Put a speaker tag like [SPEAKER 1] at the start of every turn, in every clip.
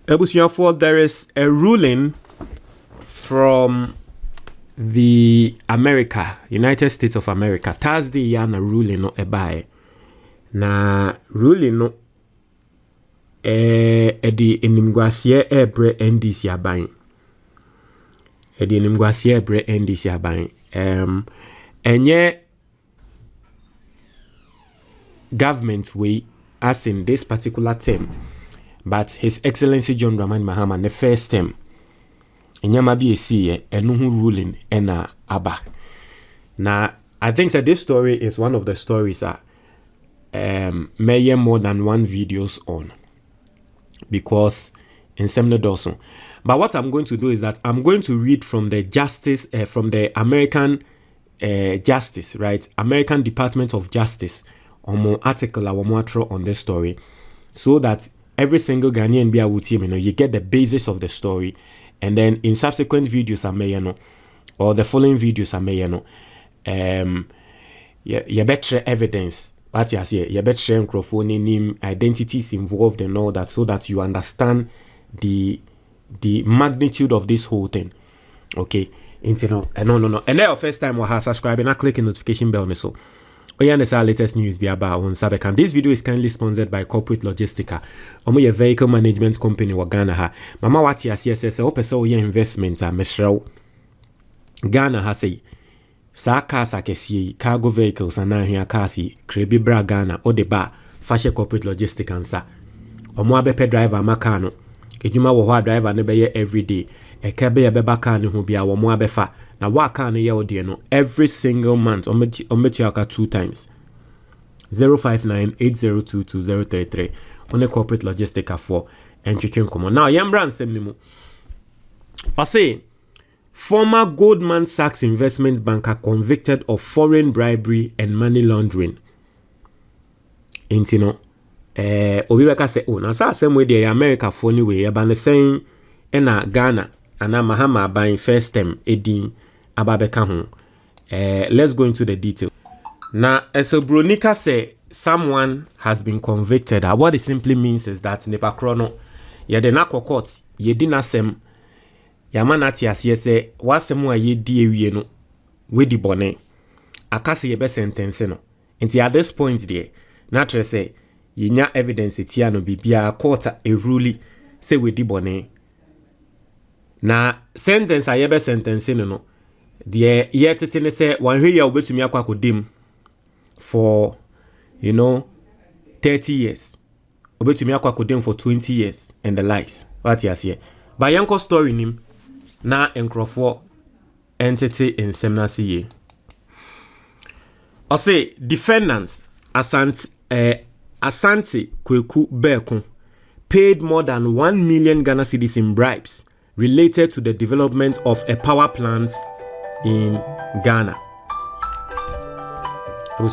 [SPEAKER 1] Ebusiafo, there is a ruling from the United States of America. Thursday, yana ruling no ebae. Na ruling no edi enimguasie ebre NDC aban. Edi enimguasie ebre NDC aban. Enye government way as in this particular term, but His Excellency John Dramani Mahama the first term. Enyama bi esi enuhu ruling ena aba. Now I think that this story is one of the stories that may more than one videos on, because in Semne Dawson. But what I'm going to do is that I'm going to read from the justice from the American Justice, right? American Department of Justice on article on this story, so that every single Ghanaian be able to, you get the basis of the story, and then in subsequent videos or the following videos you better evidence, what you say, you better microphone name, identities involved and all that, so that you understand the magnitude of this whole thing. Okay, no. And then first time we subscribe and click the notification bell so. This our latest news be about on Sabekan. This video is kindly sponsored by Corporate Logistica. Omo vehicle management company wa Ghana ha. Mama wati CSS o pese o investment a mesrew. Ghana ha say sa cars akesi cargo vehicles ana hia cars krebi bra Ghana o de ba fashe Corporate Logistica ansa. Omo abepe driver maka no. Ejuma wo ho driver ne be every day. Ekebe ye beba car ne ho bia wo mo abefa. Now what can you do every single month on 2 times 059-802-2033 on the Corporate Logistica for and come on. Now Yambran Semnimu. I say former Goldman Sachs investment banker convicted of foreign bribery and money laundering. Intino Obiweka say oh now same way the America funny way about saying ena Ghana and Mahama buying first time edin ababeka ho. Let's go into the detail. Now, as a Bronika say, someone has been convicted. What it simply means is that nepa krono ye de na court ye di na sem yamanati as ye say wasemu a ye di ewie no we di bone akase ye be sentence no. Nti at this point there na tre say ye nya evidence etia no bibia court a rule say we di bone. Na sentence a ye be sentence no the yet it say one way you to me akwakodim for 30 years. Obet me akwakodim for 20 years and the likes. What you say? By yanko story nim na enkrofo entity in semnasi ye. I say defendants Asante Kweku Bekun paid more than 1 million Ghana cedis in bribes related to the development of a power plant in Ghana. I'm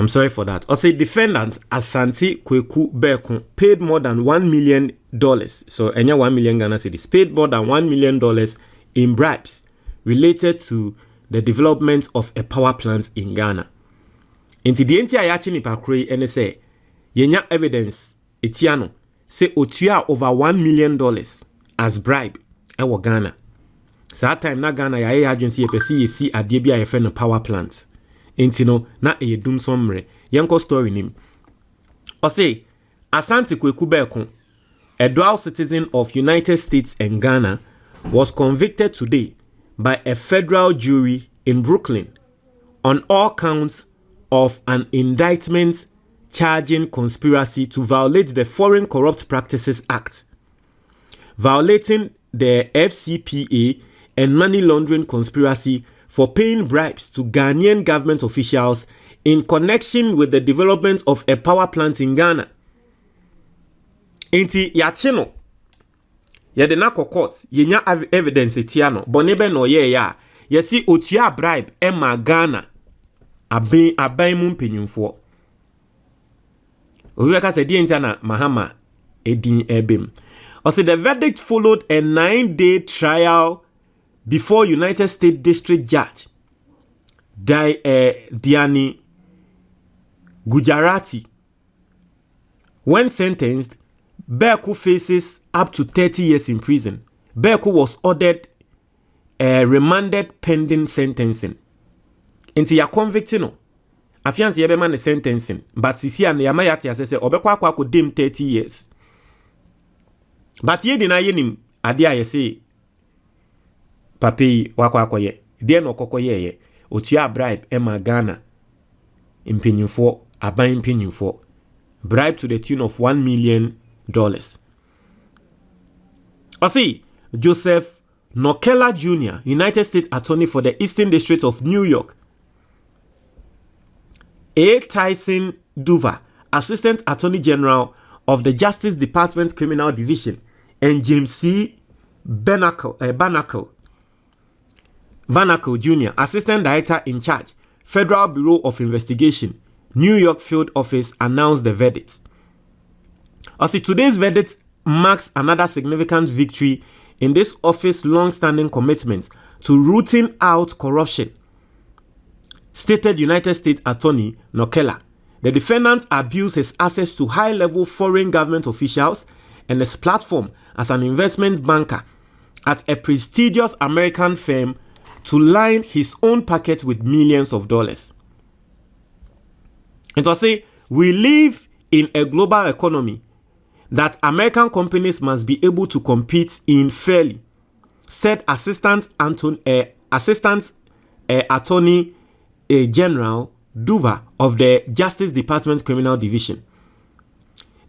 [SPEAKER 1] sorry for that. Also, defendant Asante Kweku Bekun paid more than $1 million. So, any 1 million Ghana cedis paid more than $1 million in bribes related to the development of a power plant in Ghana. Inti the enti ayachi ni pakre ene say yenya evidence etiano say otua over $1 million as bribe ewo Ghana. So that time na Ghana ya agency epesi yesi adie bia ye friend power plant. Inti no na e dum somre yenko story nim. O say Asante Kweku Bekun, a dual citizen of United States and Ghana, was convicted today by a federal jury in Brooklyn on all counts of an indictment charging conspiracy to violate the Foreign Corrupt Practices Act, violating the FCPA, and money laundering conspiracy for paying bribes to Ghanaian government officials in connection with the development of a power plant in Ghana. Enti yachino yede na court yenya evidence etiano bonebe no ye ya yesi otua bribe ema Ghana aban mu mpenyimfo owieka se die na Mahama edin ebem. Also, the verdict followed a 9-day trial before United States District Judge Diani Gujarati When sentenced, Beku faces up to 30 years in prison. Beku was ordered remanded pending sentencing. Inti ya convicted no. Afiansi yebema ne sentencing. But sisi ya yama yati ya sese obekwa kwa kudim 30 years. But ye dina yenim adia yese papi wakwa ye. Den okoko ye. Otua bribe ema Ghana. Impenyinfo, aban impenyinfo. Bribe to the tune of $1 million. Osi, Joseph Nokela Jr., United States Attorney for the Eastern District of New York. A. Tyson Duva, Assistant Attorney General of the Justice Department Criminal Division. And James C. Bannacle Jr., Assistant Director in Charge, Federal Bureau of Investigation, New York Field Office, announced the verdict. Today's verdict marks another significant victory in this office's long-standing commitment to rooting out corruption, stated United States Attorney Nokela. The defendant abused his access to high-level foreign government officials and his platform as an investment banker at a prestigious American firm to line his own pocket with millions of dollars. And to say, we live in a global economy that American companies must be able to compete in fairly, said Assistant Attorney General Duva of the Justice Department Criminal Division.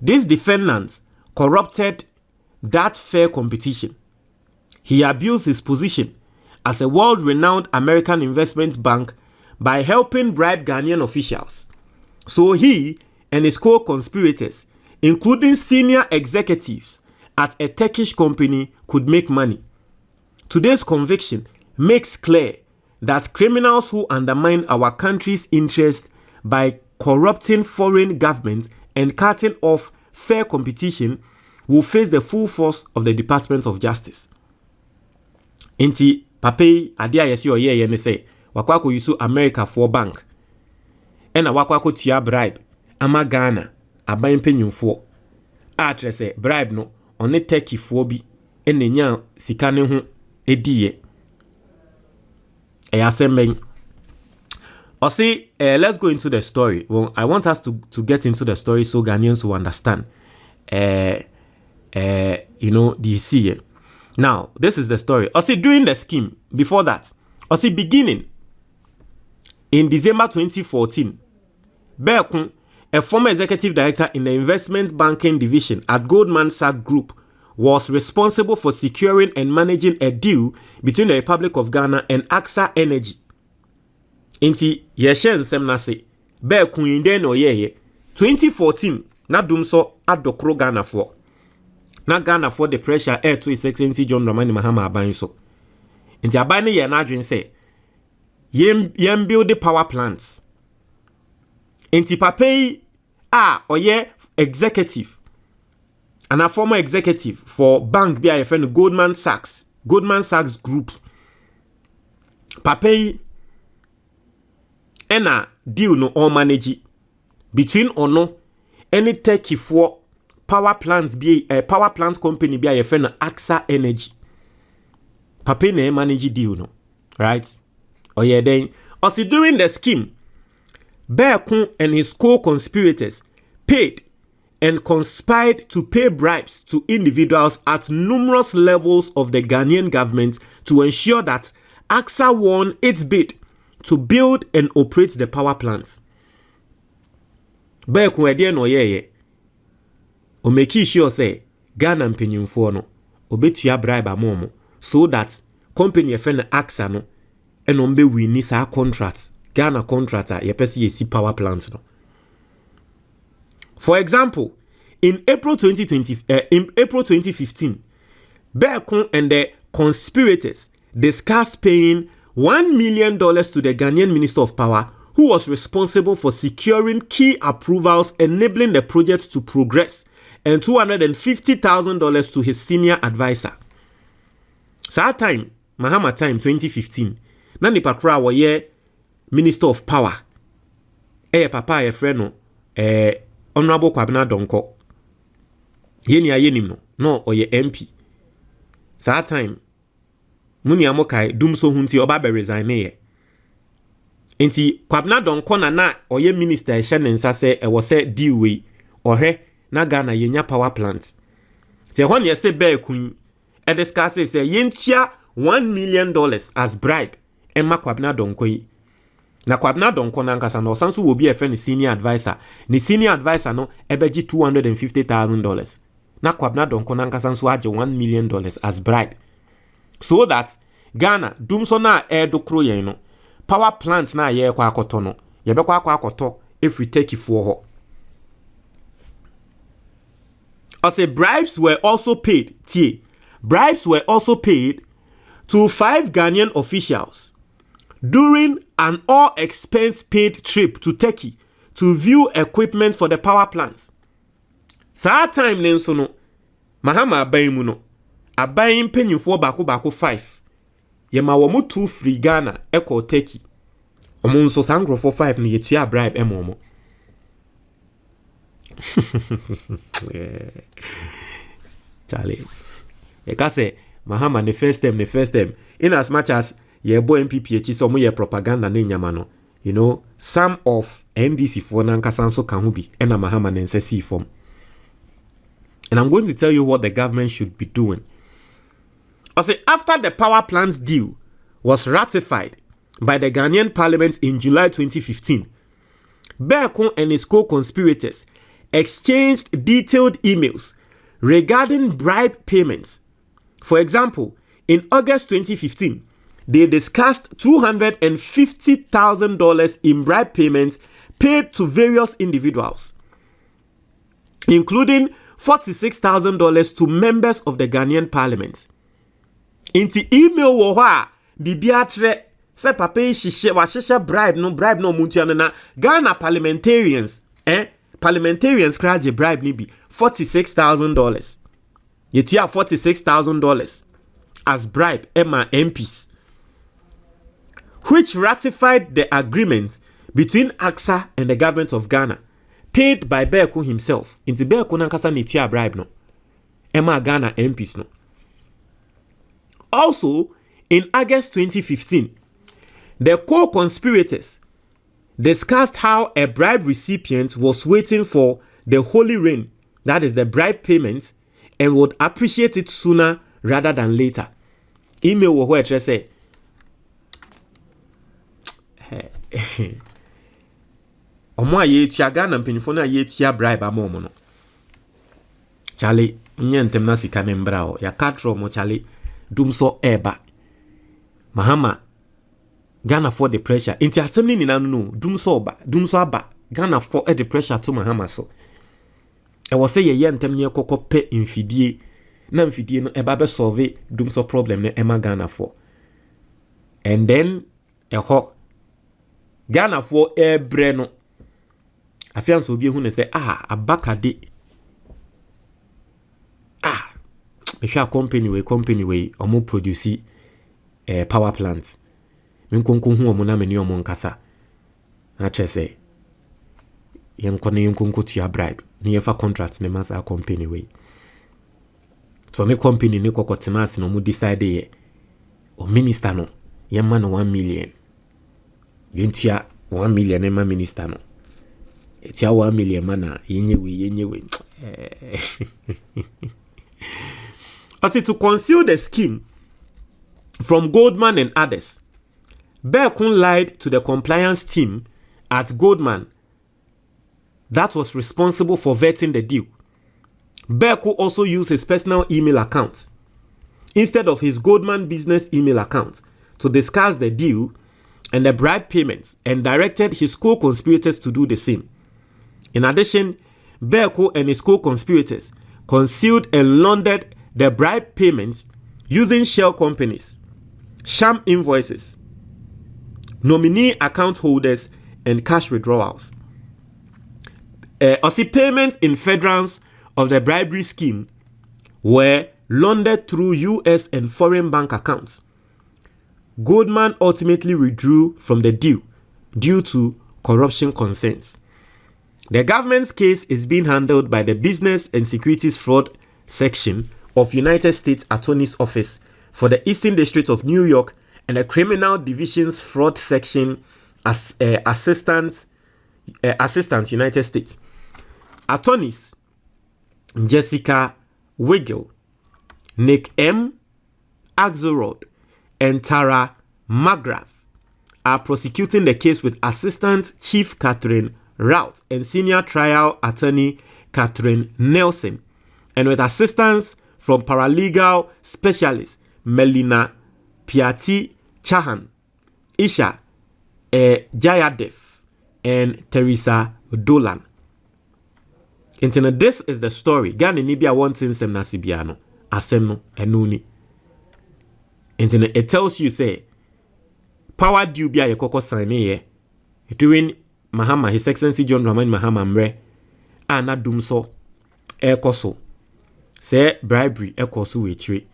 [SPEAKER 1] This defendant corrupted that fair competition. He abused his position as a world-renowned American investment bank by helping bribe Ghanaian officials. So he and his co-conspirators, including senior executives at a Turkish company, could make money. Today's conviction makes clear that criminals who undermine our country's interest by corrupting foreign governments and cutting off fair competition will face the full force of the Department of Justice. Inti papei adia yesi oye ne say wakwako yusu America for bank ena wakwako tia bribe ama Ghana aban penyimfo atrese bribe no one Turkey fo bi enenya sika ne ho ediye eyasemben. Let's go into the story. Well, I want us to get into the story so Ghanaians will understand the see. Now, this is the story. During the scheme, before that, beginning in December 2014, Beku, a former executive director in the investment banking division at Goldman Sachs Group, was responsible for securing and managing a deal between the Republic of Ghana and AXA Energy. Inti yeshe semna se Beku inde no yeye 2014 na dumso adokro Ghana for. Na Ghana for the pressure air to His Excellency John Dramani Mahama aban so. Inti aban ye na adwen se yem build the power plants. Inti papei oye executive and a former executive for bank bi a friend Goldman Sachs Group. Papei ena deal no all manage between ono any Turkey for power plants company be a friend AXA Energy. Pape na manage deal no, right? Then during the scheme, Beku and his co-conspirators paid and conspired to pay bribes to individuals at numerous levels of the Ghanaian government to ensure that AXA won its bid to build and operate the power plants. Beku ede no yeye o make sure say Ghana mpenyimfo no obetua bribe amomo so that company friend AXA no enombe win sa contract Ghana contractor yepesi yesi power plant no. For example, in April 2015, Beku and the conspirators discussed paying $1 million to the Ghanaian Minister of Power, who was responsible for securing key approvals enabling the project to progress, and $250,000 to his senior advisor. So that time, Mahama time 2015, Nani Pakra wa ye Minister of Power. Papa friend no Honorable Kwabena Donko. Yeni ayenim no oye MP. That time muni amokai dumso hunti oba be resign ye. Enti Kwabena Donkor na oye minister ehye ne nsa se e wo se deal we ohwe na Ghana yenya power plant. Te hon ye se be kun e discuss say yentia $1 million as bribe emma Kwabena Donkor yi. Na Kwabena Donkor na nkasa no sanso wo bi e friend senior advisor. Ni senior advisor no ebeji $250,000. Na Kwabena Donkor na nkasa nso age $1 million as bribe. So that Ghana dumso na edokro yen no power plant na ye kwa akoto no ye be kwa akoto if we take it for ho. I say bribes were also paid. Bribes were also paid to 5 Ghanaian officials during an all-expense paid trip to Turkey to view equipment for the power plants. Sa time nenso no Mahama aban mu no aban mpanyimfo bako 5 yema wo mu 2 free Ghana eko Turkey. Omo nso sangro for 5 ni yetua bribe emomo. Charlie. Eka say Mahama the first time in as much as ye boy MPP so mo ye propaganda na nyama no. You know, some of NDC for na nkasa nso kan ho bi e na Mahama na nsa si form. And I'm going to tell you what the government should be doing. I say after the power plants deal was ratified by the Ghanaian parliament in July 2015, Berkun and his co-conspirators exchanged detailed emails regarding bribe payments. For example, in August 2015, they discussed $250,000 in bribe payments paid to various individuals, including $46,000 to members of the Ghanaian parliament. Inti email wo ha bibiatre se papa hihye wa hihye bribe no muntia na Ghana parliamentarians craje bribe ni bi $46,000. Yetia $46,000 as bribe Emma MPs, which ratified the agreement between AXA and the government of Ghana, paid by Berkun himself. Inti Berkun nankasa nitia bribe no Emma Ghana MPs no. Also, in August 2015, the co-conspirators discussed how a bribe recipient was waiting for the Holy Rain, that is the bribe payments, and would appreciate it sooner rather than later. Email wo where say omo aye tia Ghana mpanyifo na aye tia bribe amomo no. Charlie, nyentem na sika ne mbra o ya katro mo Charlie dumso eba. Mahama Ghana for the pressure. Inti assembly ni no dumso aba. Ghana for the pressure to Mahama so. E wo say ye ntem ne kokko pe infidie. Na infidie no eba be solve dumso problem ne ema Ghana for. And then Ghana for ebre no. Afian so bi hu ne say abakade. If you company way omo produce power plant. Minkonko hu omo na meni omo nkasa. Na chese yenkonko tia bribe. Ni yefa contract ne masa company way. So me company ni kokotenasi no mu decide ye o minister no yemma no 1 million. Yentia 1 million ema minister no. Etia 1 million mana yenyewe. As to conceal the scheme from Goldman and others, Berkun lied to the compliance team at Goldman that was responsible for vetting the deal. Berkun also used his personal email account instead of his Goldman business email account to discuss the deal and the bribe payments, and directed his co-conspirators to do the same. In addition, Berkun and his co-conspirators concealed and laundered the bribe payments using shell companies, sham invoices, nominee account holders, and cash withdrawals. Also, payments in federals of the bribery scheme were laundered through US and foreign bank accounts. Goldman ultimately withdrew from the deal due to corruption concerns. The government's case is being handled by the Business and Securities Fraud Section of United States Attorney's Office for the Eastern District of New York and the Criminal Division's Fraud Section as Assistant United States. Attorneys Jessica Wiggle, Nick M. Axelrod, and Tara McGrath are prosecuting the case with Assistant Chief Catherine Rout and Senior Trial Attorney Catherine Nelson, and with assistance from paralegal specialist Melina Piatti Chahan, Isha Jayadev, and Teresa Dolan. Internet, this is the story. Ghana Nibia wanting sem nasibiano, asemno enuni. Internet, it tells you say power due bia ye koko sign ye during Mahama, His Excellency John Dramani Mahama mre ana dumso ekoso say bribery ekoso wetire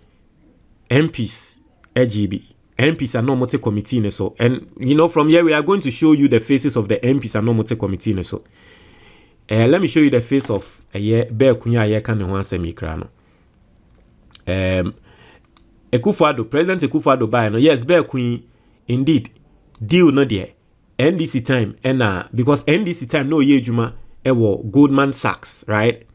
[SPEAKER 1] MPs AGB MPs are not committee in so, and you know, from here we are going to show you the faces of the MPs and not committee in so. Let me show you the face of Bear Kunya Yekan and one semi-crano. Ekufado, President Ekufado by no, yes, Bear Queen, indeed, deal no dear. NDC time, and because NDC time no ye juma, ewo Goldman Sachs, right?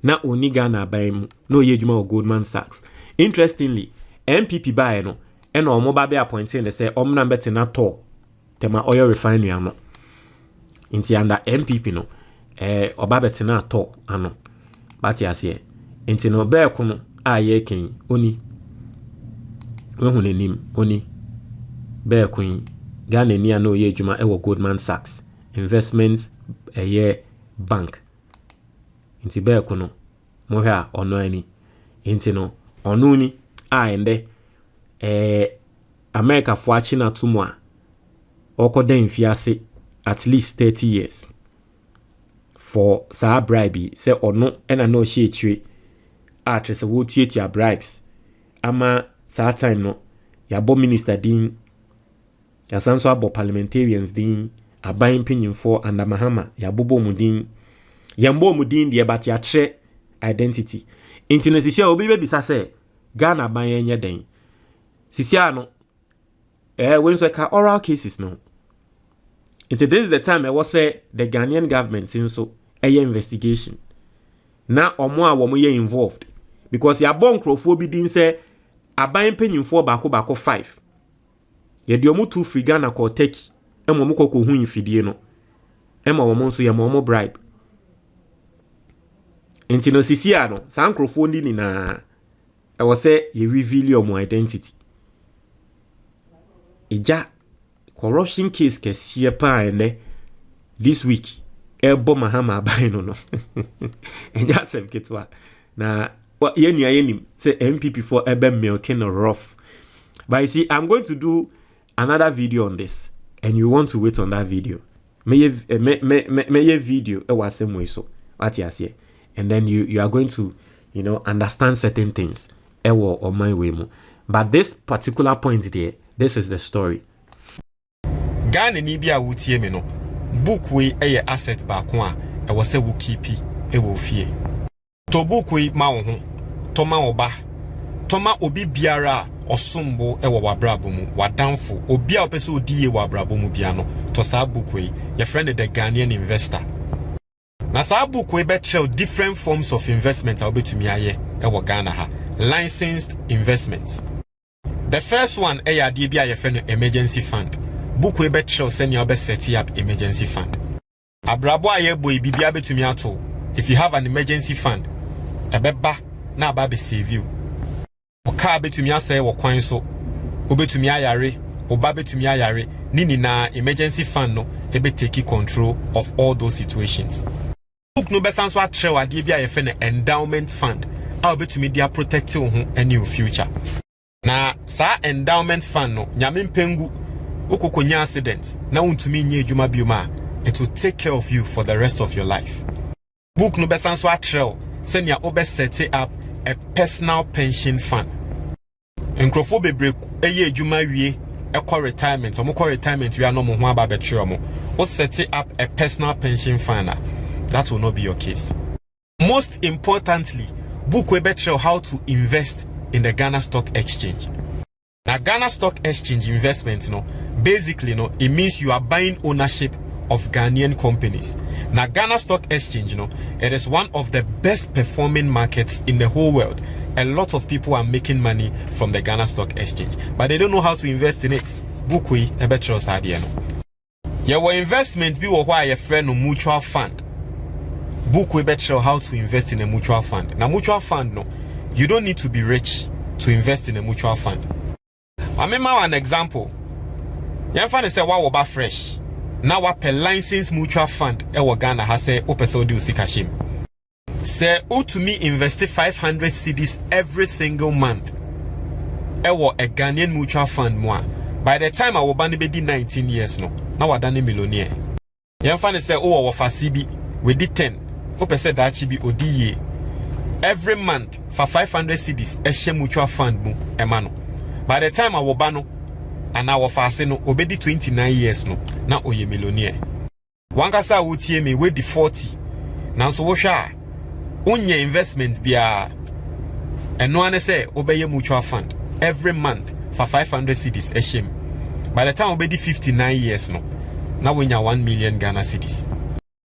[SPEAKER 1] Na only Ghana by no ye juma or Goldman Sachs. Interestingly, MPP by no, and or mobile be appointed and they say, number na to, tema oil refinery ano. Inti under MPP no. Obabetina to ano but yase enti no be kono aye ken oni wehunenim oni be kun Ghana ni ano ye adwuma ewo Goldman Sachs Investments bank enti be kono mo hwa ono ani enti no ono ni ende America fo achi na tumu a okodan fiase at least 30 years for sa bribe say ono ena no she tire actress wo tie bribes ama sa time no ya bo minister din ya sanso abo parliamentarians din aban pinyimfo and Mahama ya bobo mudin ya mbo mudin de but ya tre identity intinesisia obi be bisa say Ghana ban enye den sisia no when so ka oral cases no. This is the time I was say the Ghanaian government in so a investigation. Now or more woman involved because ya bon crofo bi din say aban penyimfo bako 5. Ye di omo 2 free Ghana ko take e mo ko hu infidie no. E ma womo so ye mo bribe. Enti no sisia no san crofo ndi ni na I was say ye reveal your identity. Ija corruption case kesiye pa ene this week ebo Mahama abai no enya sem ketwa na yenim say MPP for ebe milking rough. But you see, I'm going to do another video on this and you want to wait on that video. Me video e was same way so what you say, and then you are going to, you know, understand certain things ewo on my way mo. But this particular point there, this is the story. Ghana ni bia wutie me no book we eye asset ba ko a e wo se wo keep e wo fie to book we ma wo ho to ma wo ba to ma obi biara osombo e wo wabrabo mu wadamfo obi a opese odiye wabrabo mu bia no to sa book we your friend the Ghanaian investor na sa book we be show different forms of investment a obetumi aye e wo Ghana ha licensed investments. The first one e ya de bia your friend emergency fund. Book we bet show send you set up emergency fund. Abrabo aye boy bibia betumi ato. If you have an emergency fund, ebeba na aba be save you. Oka betumi asay wo kwan so. Obetumi ayare, oba betumi ayare, nini na emergency fund no ebe take control of all those situations. Book no besan so atre wade bia ye fe na endowment fund. A obetumi dia protect wo ho any future. Na sa endowment fund no nyame mpengu Okokonya accident na untumi nye adwuma bioma it will take care of you for the rest of your life. Book no besan so atrel senya obe set up a personal pension fund. Enkrofo bebre eye adwuma wie ekọ retirement omukọ retirement we no mo ho aba be kire mo o set up a personal pension fund that will not be your case. Most importantly, book we better how to invest in the Ghana Stock Exchange. Now, Ghana Stock Exchange investment, basically, it means you are buying ownership of Ghanaian companies. Now, Ghana Stock Exchange, it is one of the best performing markets in the whole world. A lot of people are making money from the Ghana Stock Exchange, but they don't know how to invest in it. Book we a better idea. Your investment be why a friend of mutual fund. Book we better how to invest in a mutual fund. Now, mutual fund, you don't need to be rich to invest in a mutual fund. I remember an example. You find say wa woba fresh. Now what per license mutual fund Ghana has say opese odi usikashim. Say to me invest 500 cedis every single month. A Ghanaian mutual fund moi. By the time I will be 19 years now I done a millionaire. You find say wa fasibi we did 10. Opese that chibi odi every month for 500 cedis a mutual fund mu emano. By the time I will ban and I will fast obedi 29 years now oye millionaire. One kasa utie me we the 40. Now so washa unye investment bia and no one say obey mutual fund every month for 500 cedis a shame. By the time obedi 59 years now when you 1 million Ghana cedis.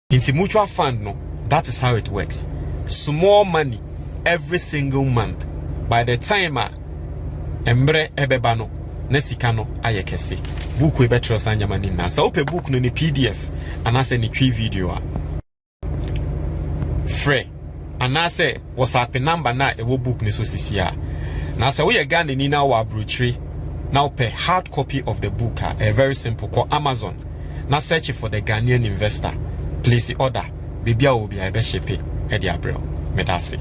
[SPEAKER 1] Into mutual fund that is how it works. Small money every single month. By the time embre ebebano nesikano ayekese book we better sanya mani na sa ope book no ni PDF anase ni twi video a free anase WhatsApp number na ewo book ni so sisia na sa we Ghana ni na wa brochure na ope hard copy of the book a very simple call Amazon na search for the Ghanaian investor place the order bibia obi a be ship e dia bro medase.